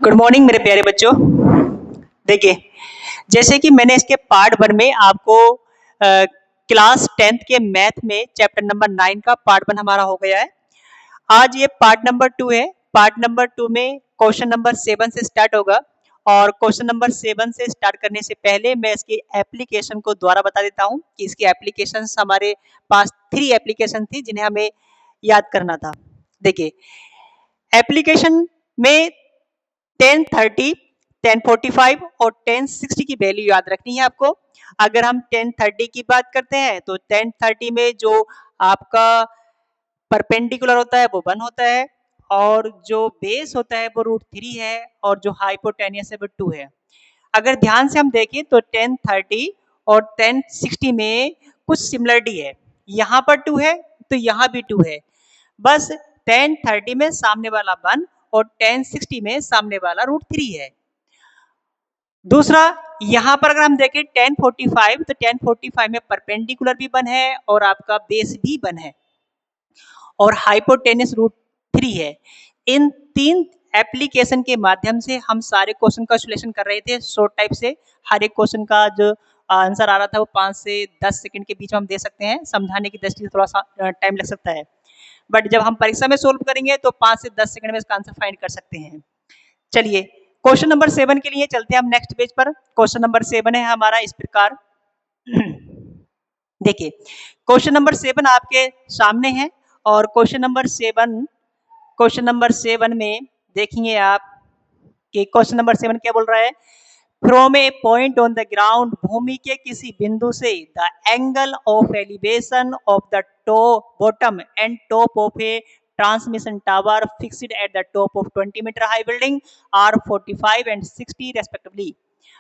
Good morning मेरे प्यारे बच्चों। देखिए, जैसे कि मैंने इसके पार्ट 1 में आपको क्लास 10th के मैथ में चैप्टर नंबर 9 का पार्ट 1 हमारा हो गया है। आज ये पार्ट नंबर 2 है। पार्ट नंबर 2 में क्वेश्चन नंबर 7 से स्टार्ट होगा और क्वेश्चन नंबर 7 से स्टार्ट करने से पहले मैं इसकी एप्लीकेशन को दोबारा बता देता हूँ कि इसकी एप्लीकेशंस हमारे पास 3 एप्लीकेशन थी जिन्हें हमें याद करना था। देखिए, एप्लीकेशन में 10:30, 10:45 और 10:60 की वैल्यू याद रखनी है आपको। अगर हम 10:30 की बात करते हैं तो 10:30 में जो आपका परपेंडिकुलर होता है वो 1 होता है और जो बेस होता है वो √3 है और जो हाइपोटेनियस है वो 2 है। अगर ध्यान से हम देखें तो 10:30 और 10:60 में कुछ सिमिलरिटी है। यहाँ पर 2 है तो यहाँ भी 2 है। बस 10:30 में सामने वाला 1 और 10:60 में सामने वाला √3 है। दूसरा, यहाँ पर अगर हम देखें 10:45 तो 10:45 में परपेंडिकुलर भी 1 है और आपका बेस भी 1 है और हाइपोटेनियस √3 है। इन 3 एप्लीकेशन के माध्यम से हम सारे क्वेश्चन का सॉल्यूशन कर रहे थे शॉर्ट टाइप से। हर एक क्वेश्चन का जो आंसर आ रहा था वो 5 से 10 सेकंड के बीच में हम दे सकते हैं। समझाने की दृष्टि से थोड़ा सा टाइम लग सकता है, बट जब हम परीक्षा में सोल्व करेंगे तो 5 से 10 सेकंड में इसका आंसर फाइंड कर सकते हैं। चलिए, क्वेश्चन नंबर 7 के लिए चलते हैं हम नेक्स्ट पेज पर। क्वेश्चन नंबर 7 है हमारा इस प्रकार। देखिए, क्वेश्चन नंबर 7 आपके सामने है और क्वेश्चन नंबर 7 में देखेंगे आप कि क्वेश्चन नंबर 7 क्या बोल रहा है। From a point on the ground, भूमि के किसी बिंदु से the angle of elevation of the bottom and top of a transmission tower fixed at the top of 20 metre high building are 45 and 60 respectively.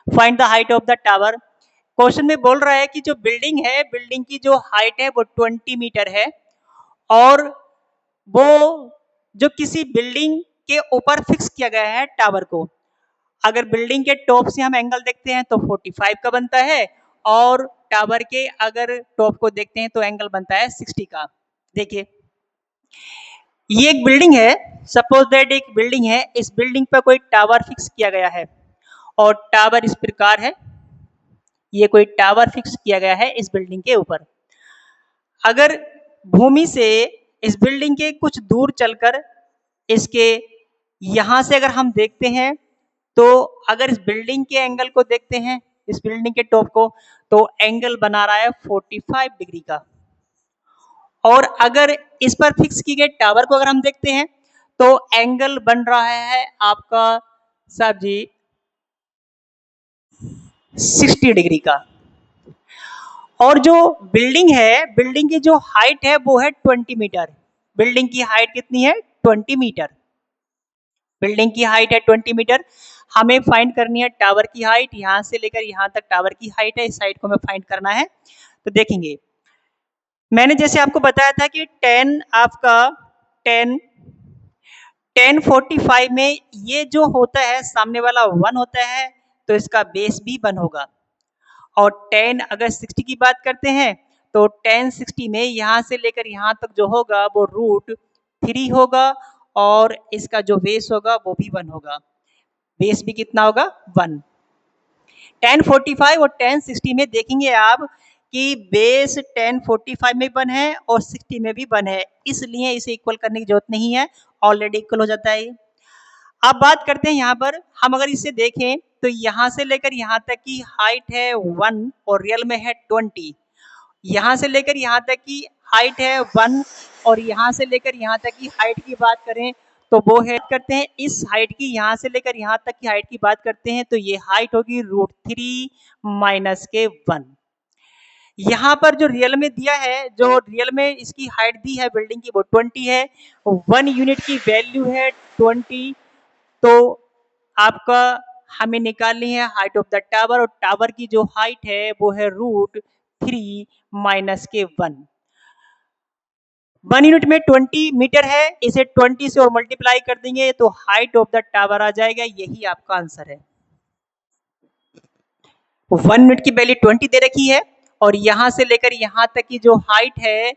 Find the height of the tower. Question में बोल रहा है कि जो building है, building की जो height है वो 20 मीटर है और वो जो किसी बिल्डिंग के ऊपर फिक्स किया गया है टावर को। अगर बिल्डिंग के टॉप से हम एंगल देखते हैं तो 45 का बनता है और टावर के अगर टॉप को देखते हैं तो एंगल बनता है 60 का। देखिए, ये एक बिल्डिंग है, सपोज दैट एक बिल्डिंग है, इस बिल्डिंग पर कोई टावर फिक्स किया गया है और टावर इस प्रकार है। ये कोई टावर फिक्स किया गया है इस बिल्डिंग के ऊपर। अगर भूमि से इस बिल्डिंग के कुछ दूर चलकर इसके यहां से अगर हम देखते हैं तो अगर इस बिल्डिंग के एंगल को देखते हैं, इस बिल्डिंग के टॉप को, तो एंगल बना रहा है 45 डिग्री का। और अगर इस पर फिक्स की गई टावर को अगर हम देखते हैं तो एंगल बन रहा है आपका साहब जी 60 डिग्री का। और जो बिल्डिंग है, बिल्डिंग की जो हाइट है वो है 20 मीटर। बिल्डिंग की हाइट कितनी है? 20 मीटर। बिल्डिंग की हाइट है 20 मीटर। हमें फाइंड करनी है टावर की हाइट। यहां से लेकर यहां तक टावर की हाइट है, इस हाइट को हमें फाइंड करना है। तो देखेंगे, मैंने जैसे आपको बताया था कि 10:45 में ये जो होता है सामने वाला 1 होता है तो इसका बेस भी 1 होगा। और 10 अगर 60 की बात करते हैं तो 10:60 में यहां से लेकर यहां तक जो होगा वो √3 होगा और इसका जो बेस होगा वो भी 1 होगा। बेस भी कितना होगा? 1। 10:45 और 10:60 में देखेंगे आप कि बेस 10:45 में 1 है और 60 में भी 1 है, इसलिए इसे इक्वल करने की जरूरत नहीं है, ऑलरेडी इक्वल हो जाता है। अब बात करते हैं यहाँ पर हम अगर इसे देखें तो यहाँ से लेकर यहाँ तक की हाइट है 1 और रियल में है 20। यहाँ से लेकर यहाँ तक की हाइट है 1 और यहाँ से लेकर यहाँ तक की हाइट की बात करें तो वो है, करते हैं इस हाइट की, यहाँ से लेकर यहाँ तक की हाइट की बात करते हैं तो ये हाइट होगी √3 माइनस के 1। यहाँ पर जो रियल में दिया है, जो रियल में इसकी हाइट दी है बिल्डिंग की वो 20 है। 1 यूनिट की वैल्यू है 20। तो आपका हमें निकालनी है हाइट ऑफ द टावर और टावर की जो हाइट है वो है √3 माइनस के 1। 1 यूनिट में 20 मीटर है, इसे 20 से और मल्टीप्लाई कर देंगे तो हाइट ऑफ द टावर आ जाएगा। यही आपका आंसर है। 1 यूनिट की वैल्यू 20 दे रखी है और यहां से लेकर यहां तक की जो हाइट है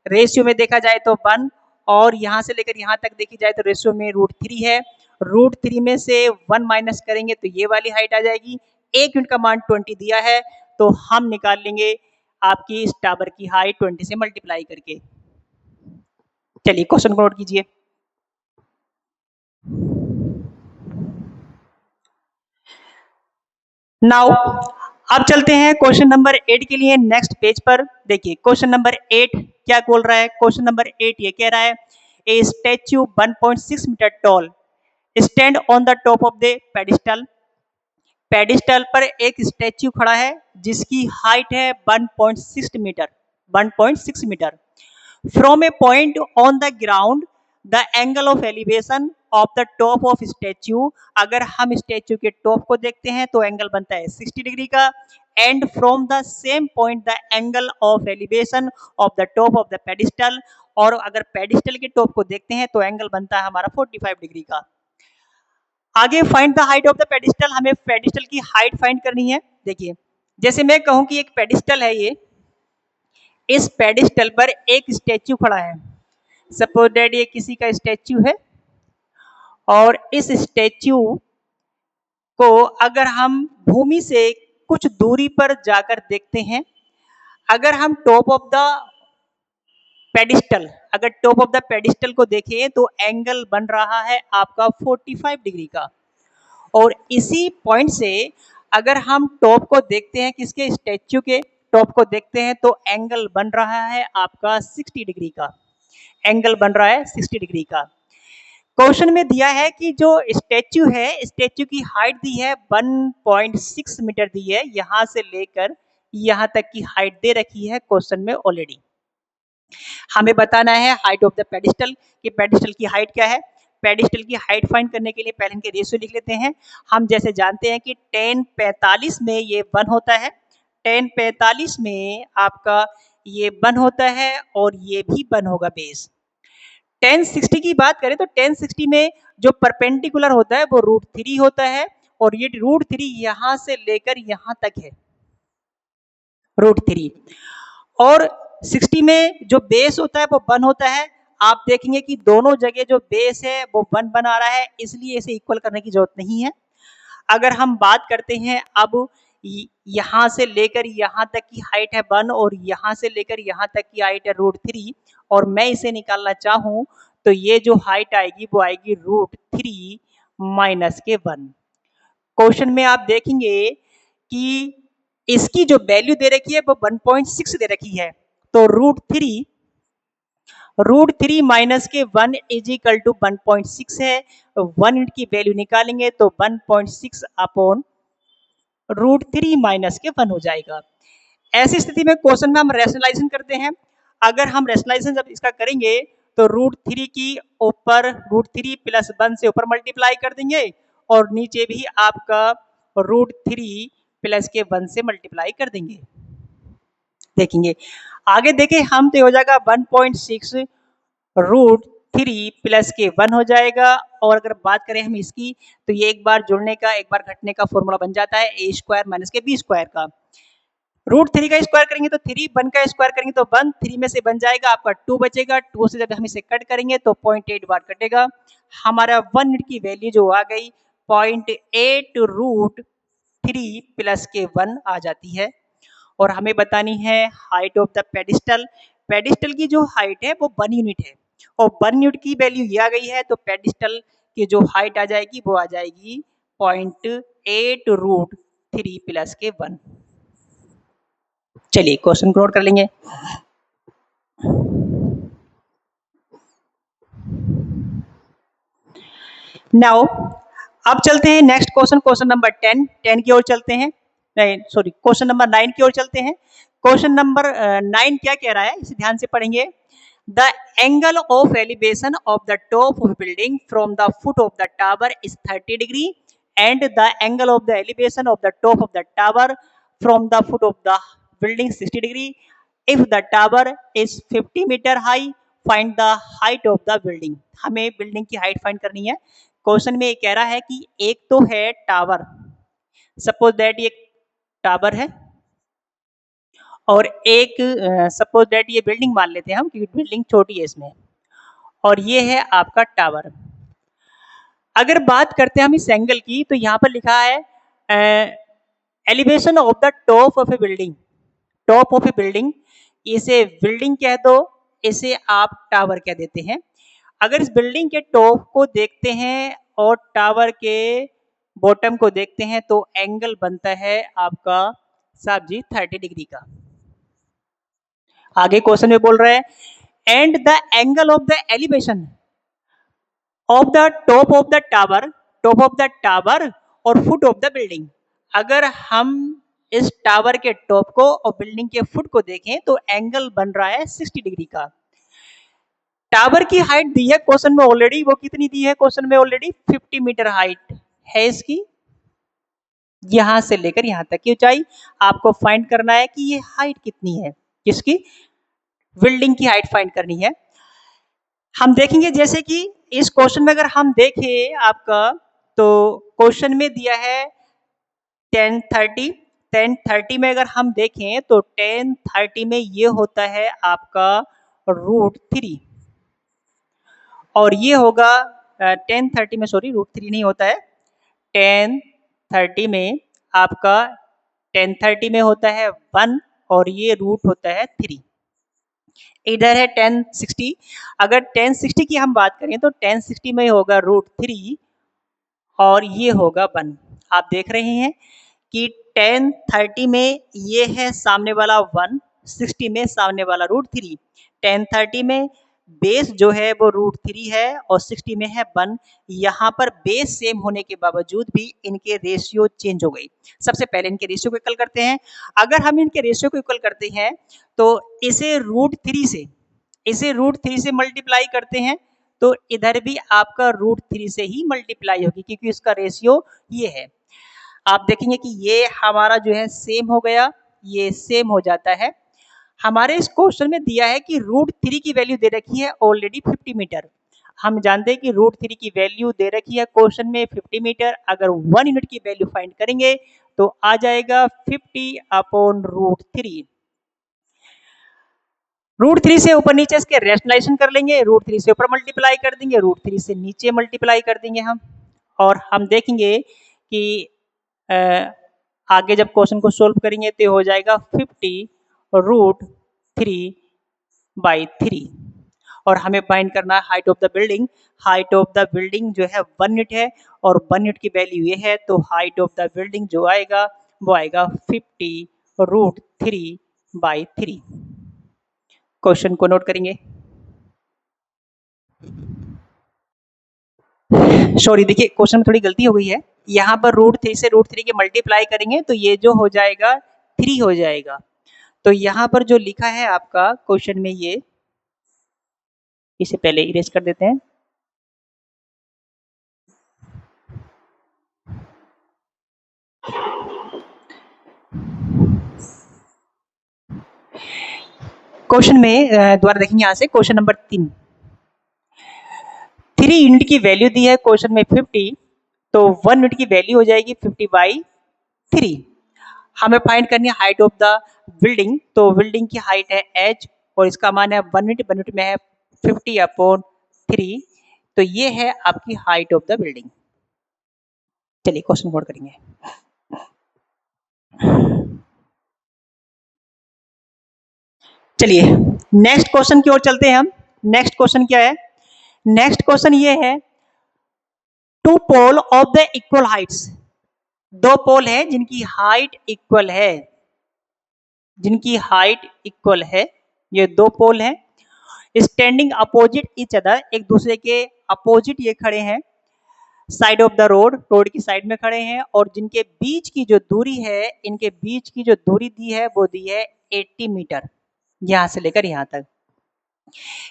रेशियो में देखा जाए तो 1 और यहां से लेकर यहां तक देखी जाए तो रेशियो में √3 है। √3 में से 1 माइनस करेंगे तो ये वाली हाइट आ जाएगी। 1 यूनिट का मान 20 दिया है, तो हम निकाल लेंगे आपकी इस टावर की हाइट 20 से मल्टीप्लाई करके। चलिए क्वेश्चन को नोट कीजिए। नाउ अब चलते हैं क्वेश्चन नंबर 8 के लिए नेक्स्ट पेज पर। देखिए क्वेश्चन नंबर 8 क्या बोल रहा है। क्वेश्चन नंबर 8 ये कह रहा है a statue 1.6 metre tall stand on the top of the pedestal. Pedestal पर एक स्टैच्यू खड़ा है जिसकी हाइट है 1.6 metre. 1.6 metre from a point on the ground the angle of elevation of the top of statue. अगर हम statue के top को देखते हैं तो एंगल बनता है 60 डिग्री का। And from the same point the angle of elevation of the top of the pedestal. और अगर पेडिस्टल के टॉप को देखते हैं तो एंगल बनता है हमारा 45 डिग्री का। आगे find the height of the pedestal. हमें पेडिस्टल की हाइट फाइंड करनी है। देखिए जैसे मैं कहूं कि एक पेडिस्टल है, ये इस पेडिस्टल पर एक स्टैच्यू खड़ा है। सपोज दैट ये किसी का स्टैच्यू है और इस स्टैच्यू को अगर हम भूमि से कुछ दूरी पर जाकर देखते हैं, अगर हम टॉप ऑफ द पेडिस्टल अगर टॉप ऑफ द पेडिस्टल को देखें तो एंगल बन रहा है आपका 45 डिग्री का। और इसी पॉइंट से अगर हम टॉप को देखते हैं, किसके स्टैच्यू के टॉप को देखते हैं, तो एंगल बन रहा है आपका 60 डिग्री का। एंगल बन रहा है 60 डिग्री का। क्वेश्चन में दिया है कि जो स्टैच्यू है, स्टैच्यू की हाइट दी है 1.6 मीटर दी है। यहां से लेकर यहां तक की हाइट दे रखी है क्वेश्चन में ऑलरेडी। हमें बताना है हाइट ऑफ द पेडिस्टल कि पेडिस्टल की हाइट क्या है। पेडिस्टल की हाइट फाइंड करने के लिए पहले इनके रेशियो लिख लेते हैं। हम जैसे जानते हैं कि 1045 में ये 1 होता है, 1045 में आपका ये 1 होता है और ये भी 1 होगा बेस। 1060 की बात करें तो 1060 में जो परपेंडिकुलर होता है वो √3 होता है और ये √3 यहां से लेकर यहां तक है √3। और 60 में जो बेस होता है वो 1 होता है। आप देखेंगे कि दोनों जगह जो बेस है वो 1 बना रहा है, इसलिए इसे इक्वल करने की जरूरत नहीं है। अगर हम बात करते हैं अब यहां से लेकर यहां तक की हाइट है 1 और यहां से लेकर यहां तक की हाइट है √3 और मैं इसे निकालना चाहूं तो ये जो हाइट आएगी वो आएगी √3 माइनस के 1। क्वेश्चन में आप देखेंगे कि इसकी जो वैल्यू दे रखी है वो 1.6 दे रखी है, तो √3 माइनस के 1 इज इक्वल टू 1.6 है। 1 यूनिट की वैल्यू निकालेंगे तो 1.6 अपॉन √3 माइनस के 1 हो जाएगा। ऐसी स्थिति में क्वेश्चन में हम रैशनलाइजेशन करते हैं। अगर हम रैशनलाइजेशन जब इसका करेंगे तो √3 की ऊपर √3 प्लस 1 से ऊपर मल्टीप्लाई कर देंगे और नीचे भी आपका √3 प्लस के 1 से मल्टीप्लाई कर देंगे। देखेंगे आगे देखें हम तो हो जाएगा 1.6 √3 प्लस के 1 हो जाएगा। और अगर बात करें हम इसकी तो ये एक बार जुड़ने का एक बार घटने का फॉर्मूला बन जाता है a² माइनस के b² का। √3 का स्क्वायर करेंगे तो 3, 1 का स्क्वायर करेंगे तो 1, 3 में से बन जाएगा आपका 2 बचेगा। 2 से जब हम इसे कट करेंगे तो 0.8 बार कटेगा। हमारा 1 यूनिट की वैल्यू जो आ गई 0.8 √3 प्लस के 1 आ जाती है। और हमें बतानी है height of the pedestal. Pedestal की जो हाइट है वो 1 यूनिट है और 1 यूनिट की वैल्यू ये आ गई है, तो पेडिस्टल की जो हाइट आ जाएगी वो आ जाएगी 0.8 √3 प्लस के 1। चलिए क्वेश्चन को नोट कर लेंगे। नाउ अब चलते हैं नेक्स्ट क्वेश्चन, क्वेश्चन नंबर 10 की ओर चलते हैं। नहीं सॉरी, क्वेश्चन नंबर 9 की ओर चलते हैं। क्वेश्चन नंबर 9 क्या कह रहा है, इसे ध्यान से पढ़ेंगे। The angle of elevation of the top of building from the foot of the tower is 30 degree and the angle of the elevation of the top of the tower from the foot of the building 60 degree. If the tower is 50 metre high find the height of the building. हमें building की height find करनी है। Question में ये कह रहा है कि एक तो है टावर, सपोज दैट ये टावर है और एक सपोज दैट ये बिल्डिंग मान लेते हैं हम क्योंकि बिल्डिंग छोटी है इसमें, और ये है आपका टावर। अगर बात करते हैं हम इस एंगल की, तो यहाँ पर लिखा है elevation of the top of A building. Top of A building, इसे बिल्डिंग कह दो, इसे आप टावर कह देते हैं। अगर इस बिल्डिंग के टॉप को देखते हैं और टावर के बॉटम को देखते हैं तो एंगल बनता है आपका साहब जी 30 डिग्री का। आगे क्वेश्चन में बोल रहे हैं and the angle of the elevation of the top of the tower, top of the tower और फुट ऑफ द बिल्डिंग। अगर हम इस टावर के टॉप को और बिल्डिंग के फुट को देखें तो एंगल बन रहा है 60 डिग्री का। टावर की हाइट दी है क्वेश्चन में ऑलरेडी, वो कितनी दी है क्वेश्चन में ऑलरेडी? 50 मीटर हाइट है इसकी। यहां से लेकर यहां तक की ऊंचाई आपको फाइंड करना है कि ये हाइट कितनी है, किसकी? बिल्डिंग की हाइट फाइंड करनी है। हम देखेंगे जैसे कि इस क्वेश्चन में अगर हम देखें आपका, तो क्वेश्चन में दिया है 1030। 1030 में अगर हम देखें तो 1030 में ये होता है आपका √3 और ये होगा 1030 में, सॉरी √3 नहीं होता है, 1030 में आपका 1030 में होता है 1 और ये रूट होता है 3। इधर है 1060। अगर 1060 की हम बात करें तो 1060 में होगा √3 और ये होगा 1। आप देख रहे हैं कि 1030 में ये है सामने वाला 1, 60 में सामने वाला √3। 1030 में बेस जो है वो √3 है और 60 में है 1। यहाँ पर बेस सेम होने के बावजूद भी इनके रेशियो चेंज हो गई। सबसे पहले इनके रेशियो को इक्वल करते हैं। अगर हम इनके रेशियो को इक्वल करते हैं तो इसे √3 से मल्टीप्लाई करते हैं तो इधर भी आपका √3 से ही मल्टीप्लाई होगी क्योंकि इसका रेशियो ये है। आप देखेंगे कि ये हमारा जो है सेम हो गया, ये सेम हो जाता है। हमारे इस क्वेश्चन में दिया है कि √3 की वैल्यू दे रखी है ऑलरेडी 50 मीटर। हम जानते हैं कि √3 की वैल्यू दे रखी है क्वेश्चन में 50 मीटर। अगर 1 यूनिट की वैल्यू फाइंड करेंगे तो आ जाएगा 50/√3। √3 से ऊपर नीचे इसके रेशनलाइजेशन कर लेंगे, √3 से ऊपर मल्टीप्लाई कर देंगे, √3 से नीचे मल्टीप्लाई कर देंगे हम। और हम देखेंगे कि आगे जब क्वेश्चन को सोल्व करेंगे तो हो जाएगा 50√3/3 और हमें फाइंड करना है height of the building. Height of the building जो है 1 यूनिट है और 1 यूनिट की वैल्यू ये है, तो हाइट ऑफ द बिल्डिंग जो आएगा वो आएगा 50√3/3। क्वेश्चन को नोट करेंगे। सॉरी, देखिए क्वेश्चन में थोड़ी गलती हो गई है। यहाँ पर √3 से √3 के मल्टीप्लाई करेंगे तो ये जो हो जाएगा 3 हो जाएगा। तो यहाँ पर जो लिखा है आपका क्वेश्चन में, ये इसे पहले इरेज कर देते हैं। क्वेश्चन में दोबारा देखेंगे यहाँ से, क्वेश्चन नंबर 3 यूनिट की वैल्यू दी है क्वेश्चन में 50, तो 1 यूनिट की वैल्यू हो जाएगी 50/3। हमें फाइंड करनी है हाइट ऑफ द बिल्डिंग, तो बिल्डिंग की हाइट है h और इसका मान है 1 यूनिट। 1 यूनिट में है 50/3, तो ये है आपकी हाइट ऑफ द बिल्डिंग। चलिए क्वेश्चन नोट करेंगे। चलिए नेक्स्ट क्वेश्चन की ओर चलते हैं हम। नेक्स्ट क्वेश्चन क्या है? नेक्स्ट क्वेश्चन ये है, 2 pole of the equal heights. 2 pole है जिनकी हाइट इक्वल है, जिनकी हाइट इक्वल है। ये 2 पोल हैं स्टैंडिंग अपोजिट ईच अदर, एक दूसरे के अपोजिट ये खड़े हैं side of the road, road की साइड में खड़े हैं और जिनके बीच की जो दूरी है, इनके बीच की जो दूरी दी है वो दी है 80 मीटर, यहां से लेकर यहां तक।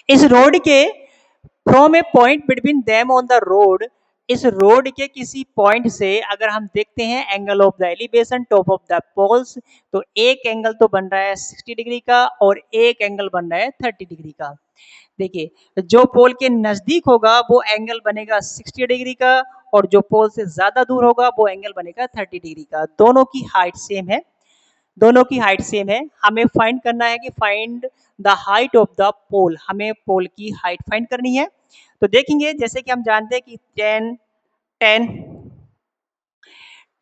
इस रोड के from a point between them on the road, इस रोड के किसी पॉइंट से अगर हम देखते हैं angle of the elevation top of the poles, तो एक एंगल तो बन रहा है 60 डिग्री का और एक एंगल बन रहा है 30 डिग्री का। देखिए जो पोल के नजदीक होगा वो एंगल बनेगा 60 डिग्री का और जो पोल से ज्यादा दूर होगा वो एंगल बनेगा 30 डिग्री का। दोनों की हाइट सेम है, दोनों की हाइट सेम है। हमें फाइंड करना है कि find the height of the pole, हमें पोल की हाइट फाइंड करनी है। तो देखेंगे जैसे कि हम जानते हैं कि 10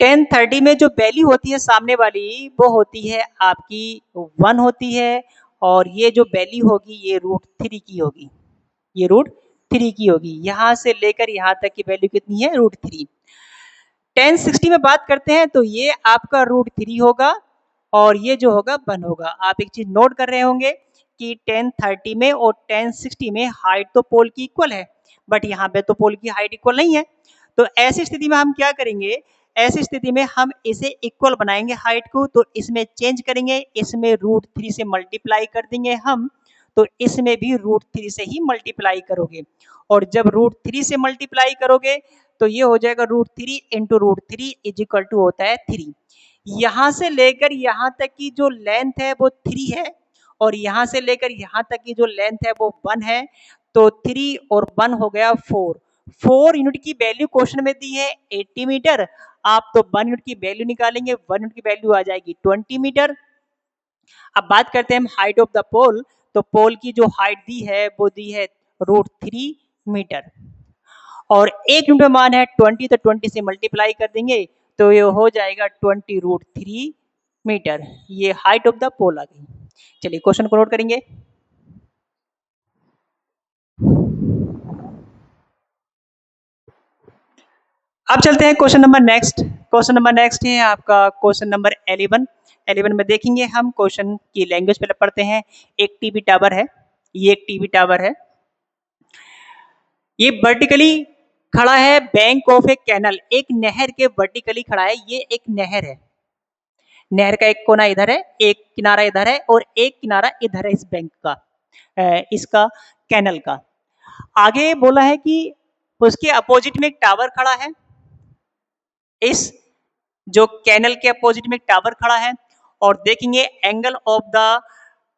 1030 में जो वैल्यू होती है सामने वाली वो होती है आपकी 1 होती है, और ये जो वैल्यू होगी ये √3 की होगी, ये √3 की होगी। यहां से लेकर यहां तक की वैल्यू कितनी है, √3। 1060 में बात करते हैं तो ये आपका √3 होगा, और ये जो होगा 1 होगा। आप एक चीज नोट कर रहे होंगे कि 1030 में और 1060 में हाइट तो पोल की इक्वल है, बट यहाँ पे तो पोल की हाइट इक्वल नहीं है। तो ऐसी स्थिति में हम क्या करेंगे, ऐसी स्थिति में हम इसे इक्वल बनाएंगे हाइट को, तो इसमें चेंज करेंगे, इसमें √3 से मल्टीप्लाई कर देंगे हम, तो इसमें भी √3 से ही मल्टीप्लाई करोगे, और जब √3 से मल्टीप्लाई करोगे तो ये हो जाएगा √3 इंटू √3 इज इक्वल टू होता है 3। यहां से लेकर यहां तक की जो लेंथ है वो 3 है, और यहां से लेकर यहां तक की जो लेंथ है वो 1 है, तो 3 और 1 हो गया 4। 4 यूनिट की वैल्यू क्वेश्चन में दी है 80 मीटर, आप तो 1 यूनिट की वैल्यू निकालेंगे, 1 यूनिट की वैल्यू आ जाएगी 20 मीटर। अब बात करते हैं हम हाइट ऑफ द पोल, तो पोल की जो हाइट दी है वो दी है √3 मीटर, और एक यूनिट में मान है 20, तो 20 से मल्टीप्लाई कर देंगे तो ये हो जाएगा 20 √3 मीटर। ये हाइट ऑफ द पोल आ गई। चलिए क्वेश्चन को नोट करेंगे। अब चलते हैं question number next. Question number next है आपका क्वेश्चन नंबर 11। 11 में देखेंगे हम, क्वेश्चन की लैंग्वेज पहले पढ़ते हैं। एक टीवी टावर है, ये एक टीवी टावर है, ये वर्टिकली खड़ा है बैंक ऑफ ए कैनल, एक नहर के वर्टिकली खड़ा है। ये एक नहर है, नहर का एक कोना इधर है, एक किनारा इधर है, और एक किनारा इधर है इस बैंक का, इसका कैनल का। आगे बोला है कि उसके अपोजिट में एक टावर खड़ा है, इस जो कैनल के अपोजिट में एक टावर खड़ा है, और देखेंगे angle of the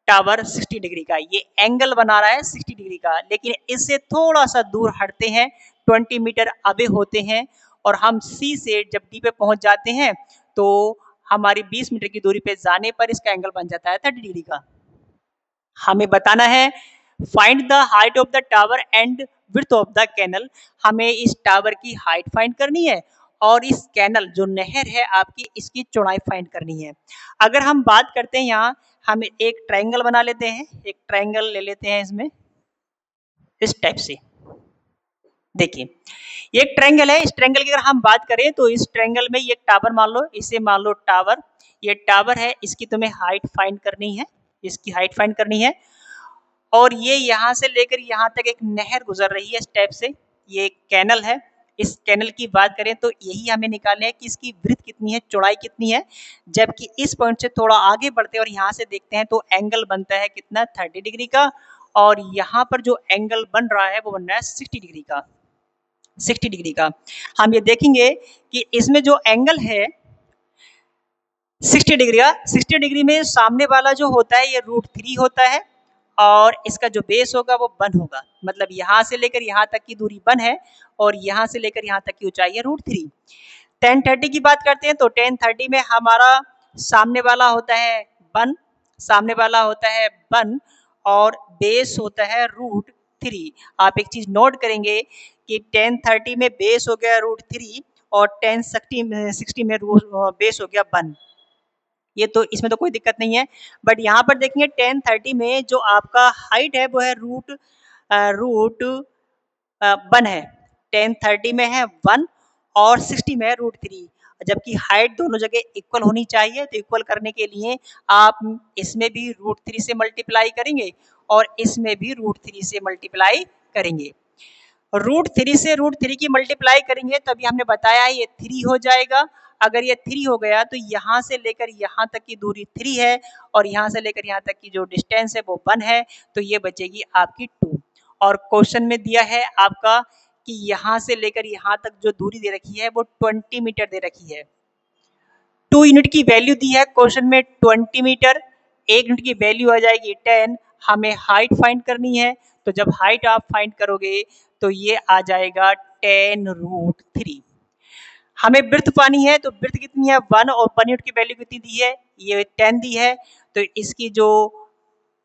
tower 60 degree का, ये एंगल बना रहा है 60 डिग्री का, लेकिन इससे थोड़ा सा दूर हटते हैं, 20 मीटर अबे होते हैं, और हम सी से जब डी पे पहुंच जाते हैं तो हमारी 20 मीटर की दूरी पे जाने पर इसका एंगल बन जाता है 30 डिग्री का। हमें बताना है find the height of the tower and width of the canal, हमें इस टावर की हाइट फाइंड करनी है, और इस कैनल जो नहर है आपकी इसकी चौड़ाई फाइंड करनी है। अगर हम बात करते हैं यहाँ, हम एक ट्रायंगल बना लेते हैं, एक ट्रायंगल ले लेते हैं इसमें, इस टाइप से। देखिए ये एक ट्रायंगल है, इस ट्रायंगल की अगर हम बात करें तो इस ट्रायंगल में ये टावर मान लो, इसे मान लो टावर, ये टावर है, इसकी तुम्हें हाइट फाइंड करनी है, इसकी हाइट फाइंड करनी है, और ये यहाँ से लेकर यहाँ तक एक नहर गुजर रही है इस टाइप से, ये एक कैनल है। इस कैनल की बात करें तो यही हमें निकालना है कि इसकी विड्थ कितनी है, चौड़ाई कितनी है, जबकि इस पॉइंट से थोड़ा आगे बढ़ते हैं और यहाँ से देखते हैं तो एंगल बनता है कितना, 30 डिग्री का, और यहाँ पर जो एंगल बन रहा है वो बन रहा है 60 डिग्री का, 60 डिग्री का। हम ये देखेंगे कि इसमें जो एंगल है 60 डिग्री का, 60 डिग्री में सामने वाला जो होता है ये √3 होता है, और इसका जो बेस होगा वो 1 होगा, मतलब यहाँ से लेकर यहाँ तक की दूरी 1 है, और यहाँ से लेकर यहाँ तक की ऊंचाई है √3। 1030 की बात करते हैं तो 1030 में हमारा सामने वाला होता है 1, सामने वाला होता है 1, और बेस होता है √3। आप एक चीज नोट करेंगे कि 1030 में बेस हो गया √3, और 1060 में बेस हो गया 1। ये तो इसमें तो कोई दिक्कत नहीं है, बट यहाँ पर देखेंगे 1030 में जो आपका हाइट है वो है रूट 1 है, 1030 में है 1, और 60 में है √3, जबकि हाइट दोनों जगह इक्वल होनी चाहिए। तो इक्वल करने के लिए आप इसमें भी √3 से मल्टीप्लाई करेंगे, और इसमें भी √3 से मल्टीप्लाई करेंगे। √3 से √3 की मल्टीप्लाई करेंगे तो अभी हमने बताया ये 3 हो जाएगा। अगर ये 3 हो गया तो यहाँ से लेकर यहाँ तक की दूरी 3 है, और यहाँ से लेकर यहाँ तक की जो डिस्टेंस है वो 1 है, तो ये बचेगी आपकी 2। और क्वेश्चन में दिया है आपका कि यहाँ से लेकर यहाँ तक जो दूरी दे रखी है वो 20 मीटर दे रखी है। 2 यूनिट की वैल्यू दी है क्वेश्चन में 20 मीटर, 1 यूनिट की वैल्यू आ जाएगी 10। हमें हाइट फाइंड करनी है, तो जब हाइट आप फाइंड करोगे तो ये आ जाएगा 10√3। हमें ब्रेथ पानी है, तो ब्रेथ कितनी है 1, और 1 यूनिट की वैल्यू कितनी दी है, ये 10 दी है, तो इसकी जो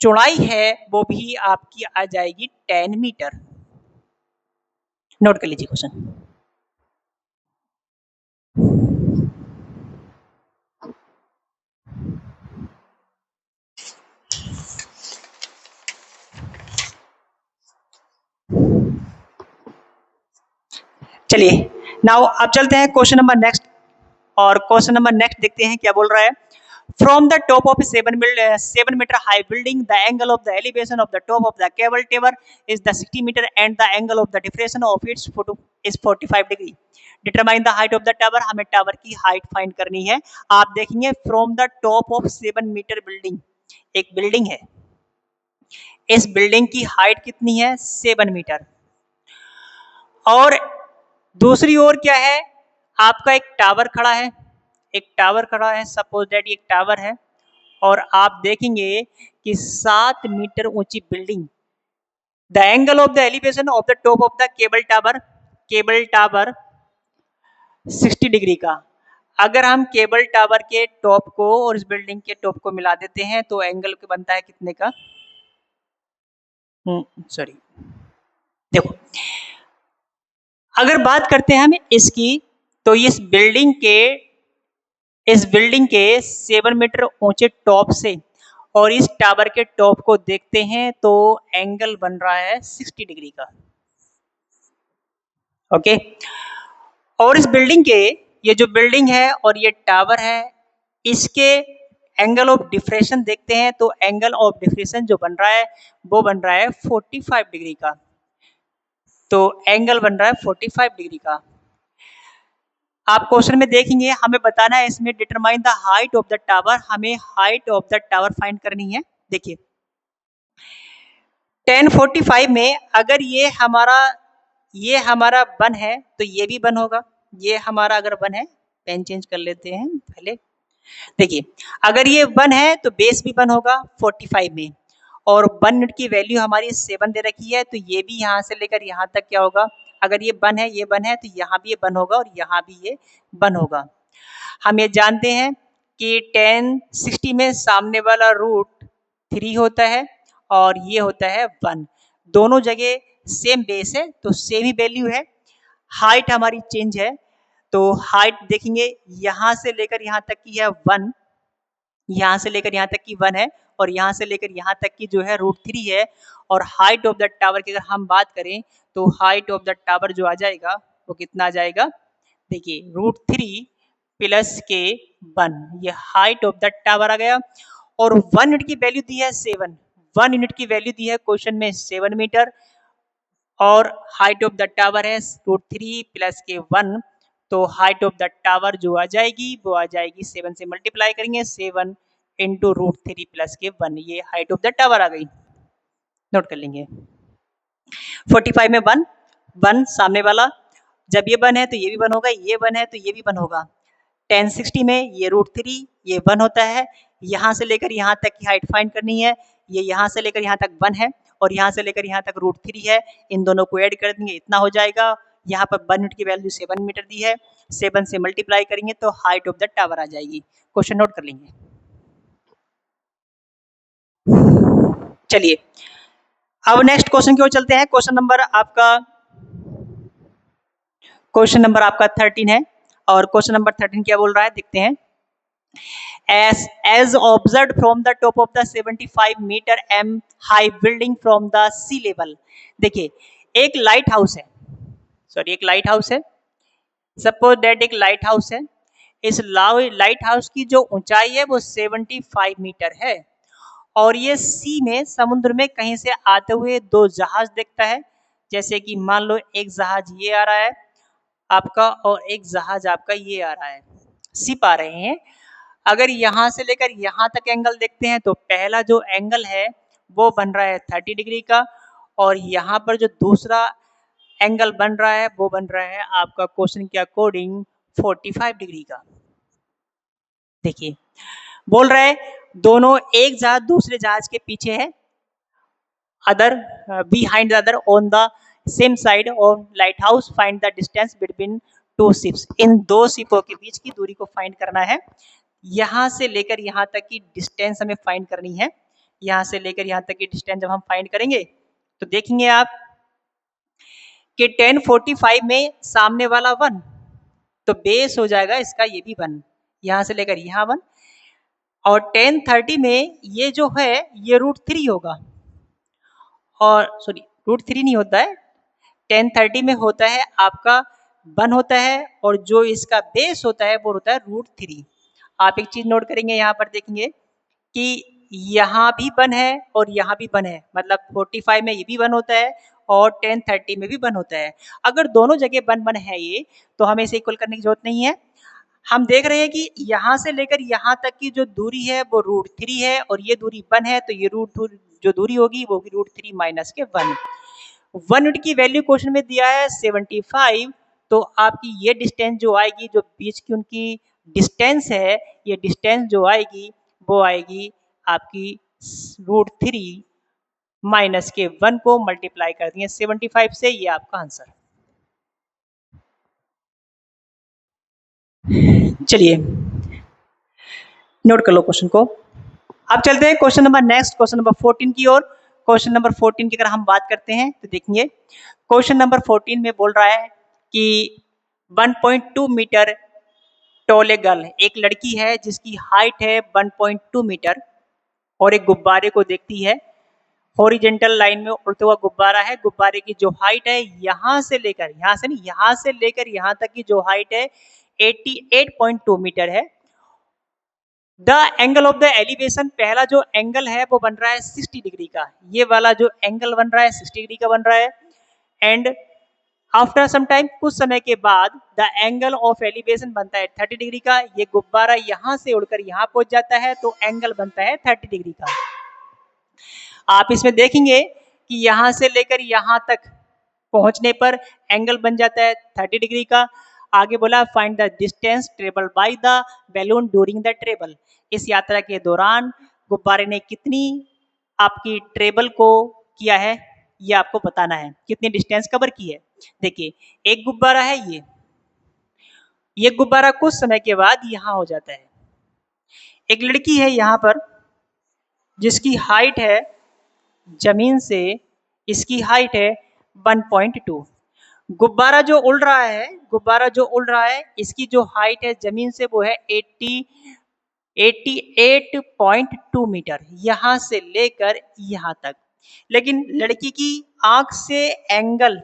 चौड़ाई है वो भी आपकी आ जाएगी 10 मीटर। नोट कर लीजिए क्वेश्चन। चलिए नाउ अब चलते हैं क्वेश्चन नंबर नेक्स्ट। और क्वेश्चन नंबर नेक्स्ट देखते हैं क्या बोल रहा है। From the top of 7 metre high building the angle of the elevation of the top of the cable tower is the 60 metre and the angle of the difference of its photo is 45 degree. Determine the height of the tower. हमें tower की height find करनी है। आप देखेंगे from the top of 7 metre building, एक building है, इस building की हाइट कितनी है 7 मीटर। और दूसरी ओर क्या है, आपका एक टावर खड़ा है, एक टावर खड़ा है, सपोज दैट ये एक टावर है और आप देखेंगे कि 7 मीटर ऊंची building. The angle of the elevation of the top of the cable tower 60 degree का। अगर हम केबल टावर के टॉप को और इस बिल्डिंग के टॉप को मिला देते हैं तो एंगल बनता है कितने का, सॉरी देखो, अगर बात करते हैं हम इसकी, तो इस बिल्डिंग के 7 मीटर ऊंचे टॉप से और इस टावर के टॉप को देखते हैं तो एंगल बन रहा है 60 डिग्री का। ओके, और इस बिल्डिंग के, ये जो बिल्डिंग है और ये टावर है, इसके एंगल ऑफ डिफरेंशन देखते हैं तो एंगल ऑफ डिफरेंशन जो बन रहा है वो बन रहा है 45 डिग्री का। तो एंगल बन रहा है 45 डिग्री का। आप क्वेश्चन में देखेंगे हमें बताना है इसमें determine the height of the tower. हमें height of the tower find करनी है। देखिए 1045 में अगर ये हमारा वन है तो ये भी वन होगा। ये हमारा अगर वन है, पेन चेंज कर लेते हैं पहले। देखिए अगर ये वन है तो बेस भी वन होगा 45 में, और 1 यूनिट की वैल्यू हमारी 7 दे रखी है, तो ये भी यहाँ से लेकर यहाँ तक क्या होगा, अगर ये वन है, ये वन है, तो यहाँ भी ये वन होगा और यहाँ भी ये वन होगा। हम ये जानते हैं कि 1060 में सामने वाला रूट 3 होता है और ये होता है 1। दोनों जगह सेम बेस है तो सेम ही वैल्यू है। हाइट हमारी चेंज है, तो हाइट देखेंगे यहाँ से लेकर यहाँ तक की है 1, यहाँ से लेकर यहाँ तक की 1 है, और यहाँ से लेकर यहाँ तक की जो है √3 है। और हाइट ऑफ द टावर की अगर हम बात करें तो हाइट ऑफ द टावर जो आ जाएगा वो कितना आ जाएगा, देखिए √3 प्लस के 1, ये हाइट ऑफ द टावर आ गया। और 1 यूनिट की वैल्यू दी है 7, 1 यूनिट की वैल्यू दी है क्वेश्चन में 7 मीटर, और हाइट ऑफ द टावर है √3 प्लस के 1। तो हाइट ऑफ द टावर जो आ जाएगी वो आ जाएगी 7 से मल्टीप्लाई करेंगे, 7 इंटू √3 प्लस के 1, ये हाइट ऑफ द टावर आ गई। नोट कर लेंगे 45 में 1 सामने वाला, जब ये 1 है तो ये भी 1 होगा, ये 1 है तो ये भी 1 होगा। 1060 में ये √3 ये 1 होता है, यहाँ से लेकर यहाँ तक की हाइट फाइंड करनी है, ये यहाँ से लेकर यहाँ तक 1 है और यहाँ से लेकर यहाँ तक √3 है, इन दोनों को ऐड कर देंगे इतना हो जाएगा। यहाँ पर 1 यूनिट की वैल्यू 7 मीटर दी है, 7 से मल्टीप्लाई करेंगे तो हाइट ऑफ द टावर आ जाएगी। क्वेश्चन नोट कर लेंगे। चलिए अब नेक्स्ट क्वेश्चन की ओर चलते हैं। क्वेश्चन नंबर आपका 13 है, और क्वेश्चन नंबर 13 क्या बोल रहा है देखते हैं। as observed from the top of the 75 meter m high building from the sea level। देखिए एक लाइट हाउस है, एक लाइट हाउस है, सपोज दैट एक लाइट हाउस है। इस लाइट हाउस की जो ऊंचाई है वो 75 मीटर है, और ये सी में, समुद्र में कहीं से आते हुए 2 जहाज देखता है। जैसे कि मान लो एक जहाज ये आ रहा है आपका और एक जहाज आपका ये आ रहा है, सिप आ रहे हैं। अगर यहाँ से लेकर यहाँ तक एंगल देखते हैं तो पहला जो एंगल है वो बन रहा है 30 डिग्री का, और यहाँ पर जो दूसरा एंगल बन रहा है वो बन रहा है आपका क्वेश्चन के अकॉर्डिंग 45 डिग्री का। देखिए बोल रहा है दोनों, एक जहाज दूसरे जहाज के पीछे है, other behind the other on the same side of lighthouse, find the distance between 2 ships. इन 2 शिपों के बीच की दूरी को फाइंड करना है। यहाँ से लेकर यहाँ तक की डिस्टेंस हमें फाइंड करनी है। यहाँ से लेकर यहाँ तक की डिस्टेंस जब हम फाइंड करेंगे तो देखेंगे आप कि 1045 में सामने वाला 1, तो बेस हो जाएगा इसका ये भी 1, यहाँ से लेकर यहाँ 1, और 1030 में ये जो है ये √3 होगा, और सॉरी √3 नहीं होता है, 1030 में होता है आपका 1 होता है और जो इसका बेस होता है वो होता है √3। आप एक चीज नोट करेंगे, यहाँ पर देखेंगे कि यहाँ भी 1 है और यहाँ भी 1 है, मतलब 45 में ये भी 1 होता है और 1030 में भी 1 होता है। अगर दोनों जगह 1 है ये, तो हमें इसे इक्वल करने की जरूरत नहीं है। हम देख रहे हैं कि यहाँ से लेकर यहाँ तक की जो दूरी है वो √3 है और ये दूरी 1 है, तो ये जो दूरी होगी वो होगी √3 माइनस के 1। 1 यूनिट की वैल्यू क्वेश्चन में दिया है 75, तो आपकी ये डिस्टेंस जो आएगी, जो बीच की उनकी डिस्टेंस है, ये डिस्टेंस जो आएगी वो आएगी आपकी √3 माइनस के 1 को मल्टीप्लाई कर दिए 75 से, ये आपका आंसर। चलिए नोट कर लो क्वेश्चन को। अब चलते हैं question number next, question number 14 की ओर। क्वेश्चन नंबर 14 की अगर हम बात करते हैं तो देखिए क्वेश्चन नंबर 14 में बोल रहा है कि 1.2 मीटर टॉल गर्ल, एक लड़की है जिसकी हाइट है 1.2 मीटर और एक गुब्बारे को देखती है। हॉरिजेंटल लाइन में उड़ता हुआ गुब्बारा है। गुब्बारे की जो हाइट है यहाँ से लेकर, यहाँ से नहीं, यहाँ से लेकर यहाँ तक की जो हाइट है 88.2 मीटर है। The angle of the elevation, पहला जो एंगल है वो बन रहा है 60 डिग्री का। ये वाला जो एंगल बन रहा है 60 डिग्री का बन रहा है। एंड आफ्टर सम टाइम, कुछ समय के बाद द एंगल ऑफ एलिवेशन बनता है 30 डिग्री का। ये गुब्बारा यहाँ से उड़कर यहाँ पहुंच जाता है तो एंगल बनता है 30 डिग्री का। आप इसमें देखेंगे कि यहाँ से लेकर यहाँ तक पहुंचने पर एंगल बन जाता है 30 डिग्री का। आगे बोला find the distance travel by the balloon during the travel. इस यात्रा के दौरान गुब्बारे ने कितनी आपकी ट्रेवल को किया है, ये आपको बताना है, कितनी डिस्टेंस कवर की है। देखिए एक गुब्बारा है, ये गुब्बारा कुछ समय के बाद यहाँ हो जाता है। एक लड़की है यहाँ पर जिसकी हाइट है जमीन से, इसकी हाइट है 1.2। गुब्बारा जो उड़ रहा है, गुब्बारा जो उड़ रहा है, इसकी जो हाइट है जमीन से वो है 88.2 मीटर, यहाँ से लेकर यहाँ तक। लेकिन लड़की की आंख से एंगल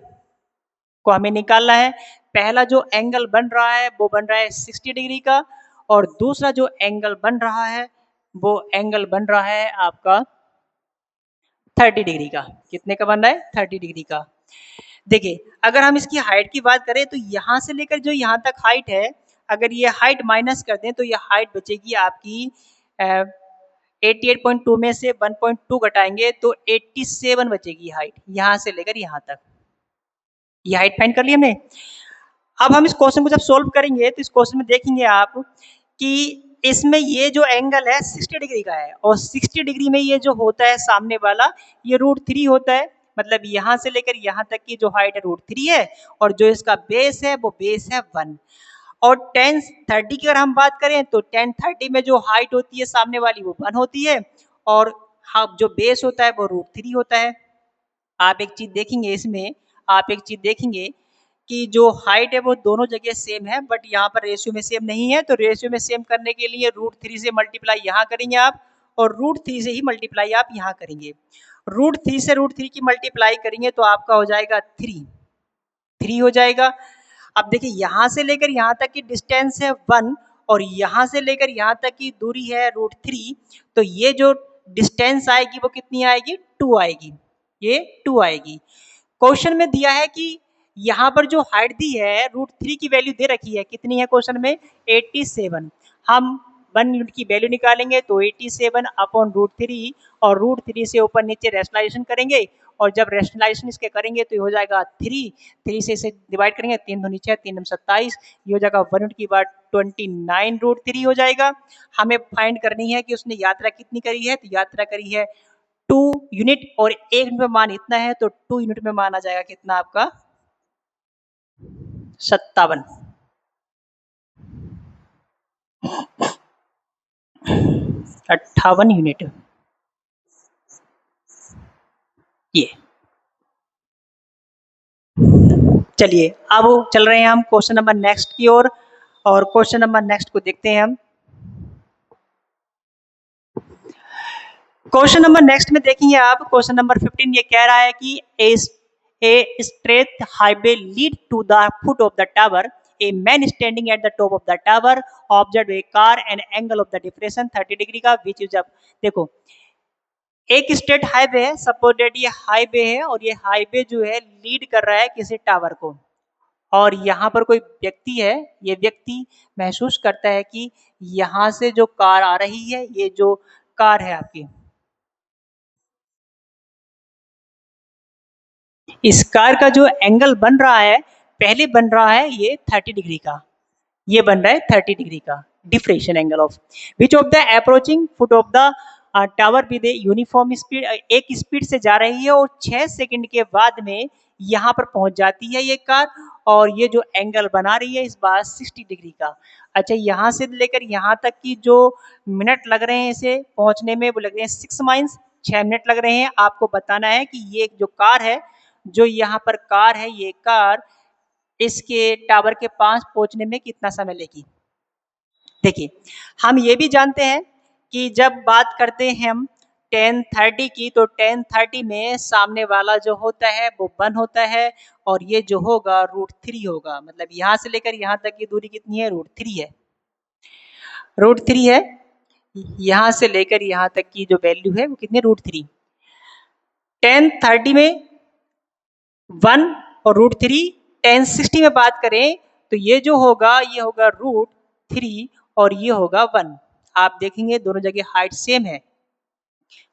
को हमें निकालना है। पहला जो एंगल बन रहा है वो बन रहा है 60 डिग्री का और दूसरा जो एंगल बन रहा है वो एंगल बन रहा है आपका 30 डिग्री का। कितने का बन रहा है? 30 डिग्री का। देखिए अगर हम इसकी हाइट की बात करें तो यहाँ से लेकर जो यहाँ तक हाइट है, अगर ये हाइट माइनस कर दें तो ये हाइट बचेगी आपकी 88.2 में से 1.2 घटाएंगे तो 87 बचेगी हाइट, यहाँ से लेकर यहाँ तक। ये हाइट फाइंड कर ली हमने। अब हम इस क्वेश्चन को जब सोल्व करेंगे तो इस क्वेश्चन में देखेंगे आप कि इसमें ये जो एंगल है 60 डिग्री का है और 60 डिग्री में ये जो होता है सामने वाला ये √3 होता है। मतलब यहाँ से लेकर यहाँ तक की जो हाइट है √3 है और जो इसका बेस है वो बेस है 1। और 1030 की अगर हम बात करें तो 1030 में जो हाइट होती है सामने वाली वो 1 होती है और जो बेस होता है वो √3 होता है। आप एक चीज देखेंगे इसमें, आप एक चीज देखेंगे कि जो हाइट है वो दोनों जगह सेम है, बट यहाँ पर रेशियो में सेम नहीं है। तो रेशियो में सेम करने के लिए √3 से मल्टीप्लाई यहाँ करेंगे आप और √3 से ही मल्टीप्लाई आप यहाँ करेंगे। √3 से √3 की मल्टीप्लाई करेंगे तो आपका हो जाएगा 3 हो जाएगा। अब देखिए यहाँ से लेकर यहाँ तक की डिस्टेंस है 1 और यहाँ से लेकर यहाँ तक की दूरी है √3, तो ये जो डिस्टेंस आएगी वो कितनी आएगी? 2 आएगी, ये 2 आएगी। क्वेश्चन में दिया है कि यहाँ पर जो हाइट दी है √3 की वैल्यू दे रखी है, कितनी है क्वेश्चन में? 87। हम 1 यूनिट की वैल्यू निकालेंगे तो 87 अपॉन √3 और √3 से ऊपर नीचे रेशनलाइजेशन करेंगे और जब रेशनलाइजेशन इसके करेंगे तो ये हो जाएगा 3 से इसे डिवाइड करेंगे, 3 दूनी 6, 3 27, ये हो जाएगा 1 यूनिट की बात 29 √3 हो जाएगा। हमें फाइंड करनी है कि उसने यात्रा कितनी करी है, तो यात्रा करी है 2 यूनिट और 1 यूनिट में मान इतना है तो 2 यूनिट में मान आ जाएगा कितना आपका? 57। 58 यूनिट। ये चलिए अब चल रहे हैं हम क्वेश्चन नंबर नेक्स्ट की ओर और क्वेश्चन नंबर नेक्स्ट को देखते हैं हम। क्वेश्चन नंबर नेक्स्ट में देखेंगे आप, क्वेश्चन नंबर 15 ये कह रहा है कि A straight highway lead to the foot of the tower. A man standing at the top of the tower observed a car and angle of the depression 30 degree का which is up. देखो एक straight highway है, suppose that ये highway है और ये highway जो है लीड कर रहा है किसी टावर को, और यहाँ पर कोई व्यक्ति है, ये व्यक्ति महसूस करता है कि यहाँ से जो कार आ रही है, ये जो कार है आपकी, इस कार का जो एंगल बन रहा है, पहले बन रहा है ये 30 डिग्री का, ये बन रहा है 30 डिग्री का diffraction angle of which of the approaching foot of the tower with uniform speed, एक स्पीड से जा रही है और 6 सेकंड के बाद में यहाँ पर पहुंच जाती है ये कार, और ये जो एंगल बना रही है इस बार 60 डिग्री का। अच्छा, यहाँ से लेकर यहाँ तक की जो मिनट लग रहे हैं इसे पहुंचने में, वो लग रहे हैं 6 माइल्स, 6 मिनट लग रहे हैं। आपको बताना है कि ये जो कार है, जो यहाँ पर कार है, ये कार इसके टावर के पास पहुंचने में कितना समय लेगी। देखिए, हम ये भी जानते हैं कि जब बात करते हैं हम 10:30 की, तो 10:30 में सामने वाला जो होता है वो 1 होता है, और ये जो होगा √3 होगा, मतलब यहाँ से लेकर यहाँ तक की दूरी कितनी है, √3 है, √3 है। यहाँ से लेकर यहाँ तक की जो वैल्यू है वो कितनी, √3। 10:30 में 1 और √3, 10:60 में बात करें तो ये जो होगा, ये होगा √3 और ये होगा 1। आप देखेंगे दोनों जगह हाइट सेम है,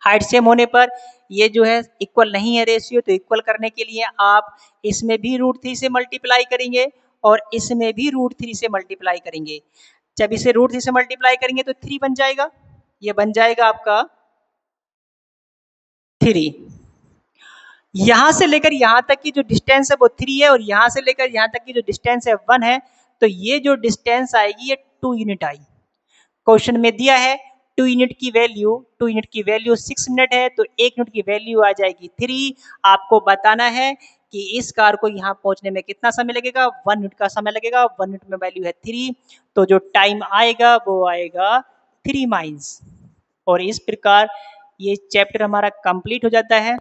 हाइट सेम होने पर ये जो है इक्वल नहीं है रेशियो, तो इक्वल करने के लिए आप इसमें भी √3 से मल्टीप्लाई करेंगे और इसमें भी √3 से मल्टीप्लाई करेंगे। जब इसे √3 से मल्टीप्लाई करेंगे तो 3 बन जाएगा, ये बन जाएगा आपका 3। यहाँ से लेकर यहाँ तक की जो डिस्टेंस है वो 3 है, और यहाँ से लेकर यहाँ तक की जो डिस्टेंस है 1 है, तो ये जो डिस्टेंस आएगी ये 2 यूनिट आई। क्वेश्चन में दिया है 2 यूनिट की वैल्यू 6 मिनट है, तो 1 यूनिट की वैल्यू आ जाएगी 3। आपको बताना है कि इस कार को यहाँ पहुंचने में कितना समय लगेगा, 1 यूनिट का समय लगेगा, 1 यूनिट में वैल्यू है 3, तो जो टाइम आएगा वो आएगा 3 माइल्स। और इस प्रकार ये चैप्टर हमारा कंप्लीट हो जाता है।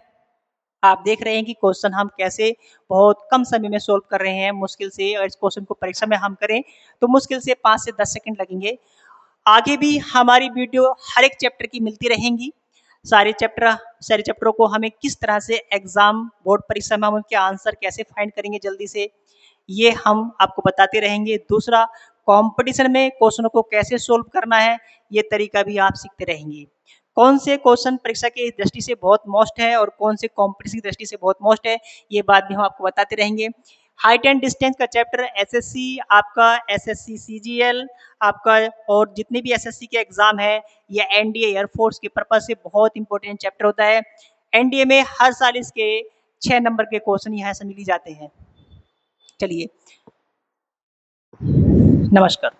आप देख रहे हैं कि क्वेश्चन हम कैसे बहुत कम समय में सोल्व कर रहे हैं मुश्किल से, और इस क्वेश्चन को परीक्षा में हम करें तो मुश्किल से 5 से 10 सेकंड लगेंगे। आगे भी हमारी वीडियो हर एक चैप्टर की मिलती रहेंगी। सारे चैप्टरों को हमें किस तरह से एग्जाम बोर्ड परीक्षा में हम उनके आंसर कैसे फाइंड करेंगे जल्दी से, ये हम आपको बताते रहेंगे। दूसरा, कंपटीशन में क्वेश्चनों को कैसे सोल्व करना है, ये तरीका भी आप सीखते रहेंगे। कौन से क्वेश्चन परीक्षा की दृष्टि से बहुत मोस्ट है और कौन से कंपटीशन की दृष्टि से बहुत मोस्ट है, ये बात भी हम आपको बताते रहेंगे। हाइट एंड डिस्टेंस का चैप्टर एसएससी आपका, एसएससी सीजीएल आपका, और जितने भी एसएससी के एग्जाम है, ये एनडीए एयरफोर्स के पर्पज से बहुत इंपॉर्टेंट चैप्टर होता है। एनडीए में हर साल इसके 6 नंबर के क्वेश्चन यहाँ से मिल जाते हैं। चलिए, नमस्कार।